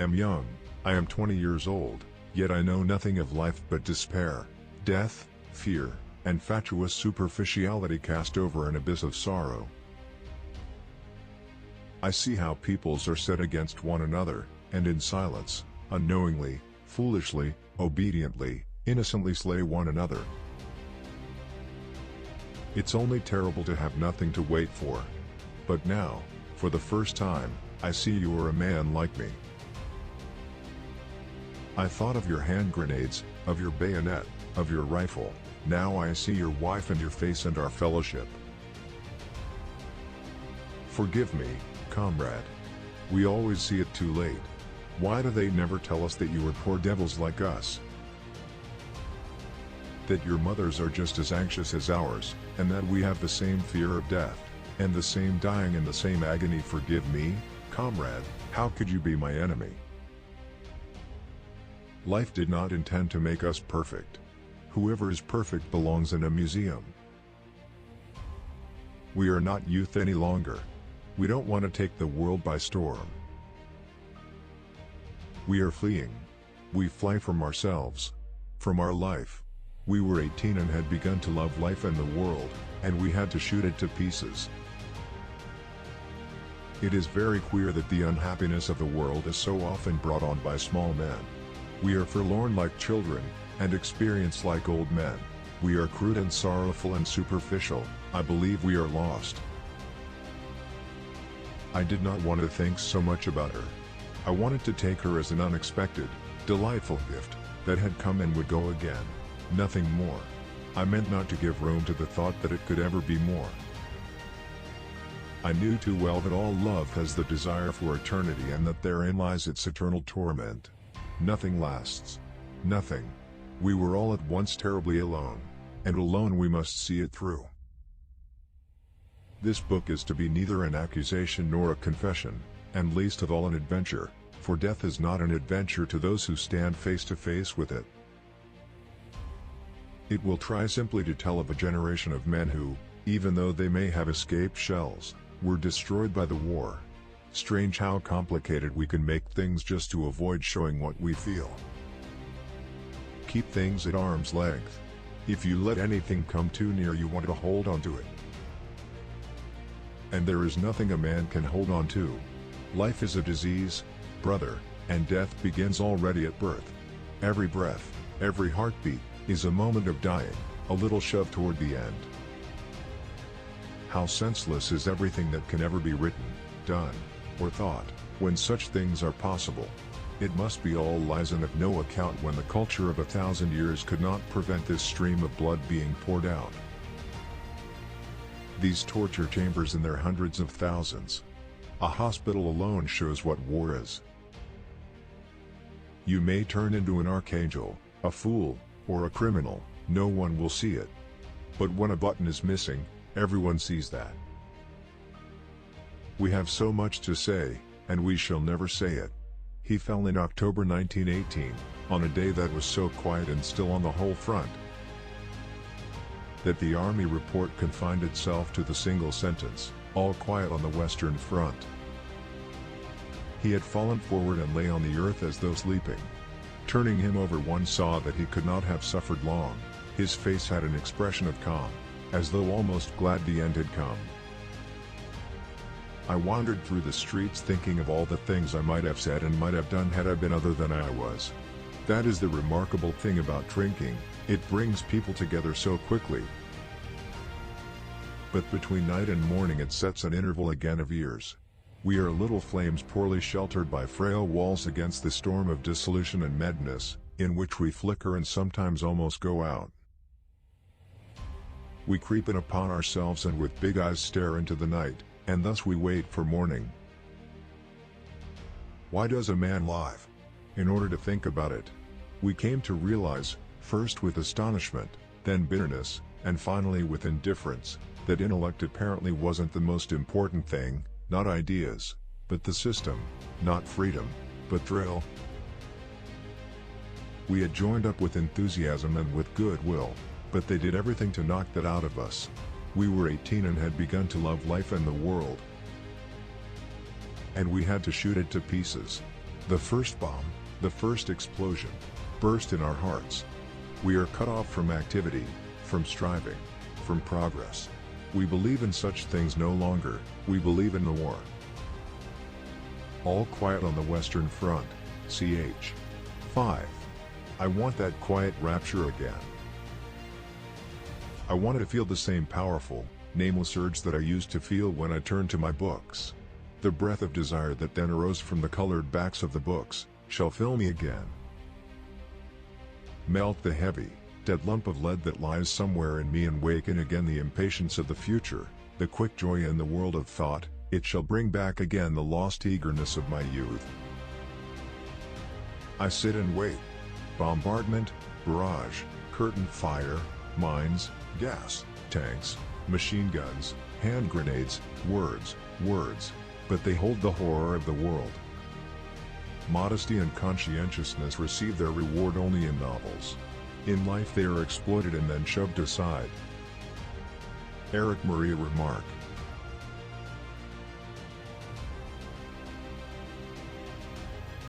am young, I am 20 years old, yet I know nothing of life but despair, death, fear, and fatuous superficiality cast over an abyss of sorrow. I see how peoples are set against one another, and in silence, unknowingly, foolishly, obediently, innocently slay one another. It's only terrible to have nothing to wait for. But now, for the first time, I see you are a man like me. I thought of your hand grenades, of your bayonet, of your rifle. Now I see your wife and your face and our fellowship. Forgive me, comrade. We always see it too late. Why do they never tell us that you are poor devils like us? That your mothers are just as anxious as ours, and that we have the same fear of death, and the same dying and the same agony. Forgive me, comrade, how could you be my enemy? Life did not intend to make us perfect. Whoever is perfect belongs in a museum. We are not youth any longer. We don't want to take the world by storm. We are fleeing. We fly from ourselves. From our life. We were 18 and had begun to love life and the world, and we had to shoot it to pieces. It is very queer that the unhappiness of the world is so often brought on by small men. We are forlorn like children, and experienced like old men. We are crude and sorrowful and superficial. I believe we are lost. I did not want to think so much about her. I wanted to take her as an unexpected, delightful gift, that had come and would go again. Nothing more. I meant not to give room to the thought that it could ever be more. I knew too well that all love has the desire for eternity and that therein lies its eternal torment. Nothing lasts. Nothing. We were all at once terribly alone, and alone we must see it through. This book is to be neither an accusation nor a confession, and least of all an adventure, for death is not an adventure to those who stand face to face with it. It will try simply to tell of a generation of men who, even though they may have escaped shells, were destroyed by the war. Strange how complicated we can make things just to avoid showing what we feel. Keep things at arm's length. If you let anything come too near, you want to hold on to it. And there is nothing a man can hold on to. Life is a disease, brother, and death begins already at birth. Every breath, every heartbeat, is a moment of dying, a little shove toward the end. How senseless is everything that can ever be written, done, or thought, when such things are possible. It must be all lies and of no account when the culture of 1,000 years could not prevent this stream of blood being poured out. These torture chambers in their hundreds of thousands. A hospital alone shows what war is. You may turn into an archangel, a fool, or a criminal, no one will see it. But when a button is missing, everyone sees that. We have so much to say, and we shall never say it. He fell in October 1918, on a day that was so quiet and still on the whole front, that the Army report confined itself to the single sentence, all quiet on the Western Front. He had fallen forward and lay on the earth as though sleeping. Turning him over, one saw that he could not have suffered long. His face had an expression of calm, as though almost glad the end had come. I wandered through the streets thinking of all the things I might have said and might have done had I been other than I was. That is the remarkable thing about drinking, it brings people together so quickly. But between night and morning it sets an interval again of years. We are little flames poorly sheltered by frail walls against the storm of dissolution and madness, in which we flicker and sometimes almost go out. We creep in upon ourselves and with big eyes stare into the night, and thus we wait for morning. Why does a man live? In order to think about it. We came to realize, first with astonishment, then bitterness, and finally with indifference, that intellect apparently wasn't the most important thing, not ideas, but the system, not freedom, but thrill. We had joined up with enthusiasm and with goodwill, but they did everything to knock that out of us. We were 18 and had begun to love life and the world. And we had to shoot it to pieces. The first bomb, the first explosion, burst in our hearts. We are cut off from activity, from striving, from progress. We believe in such things no longer, we believe in the war. All quiet on the Western Front, ch. 5. I want that quiet rapture again. I wanted to feel the same powerful, nameless urge that I used to feel when I turned to my books. The breath of desire that then arose from the colored backs of the books, shall fill me again. Melt the heavy, dead lump of lead that lies somewhere in me and waken again the impatience of the future, the quick joy in the world of thought, it shall bring back again the lost eagerness of my youth. I sit and wait. Bombardment, barrage, curtain fire, mines, gas, tanks, machine guns, hand grenades, words, but they hold the horror of the world. Modesty and conscientiousness receive their reward only in novels. In life they are exploited and then shoved aside. Erich Maria Remarque.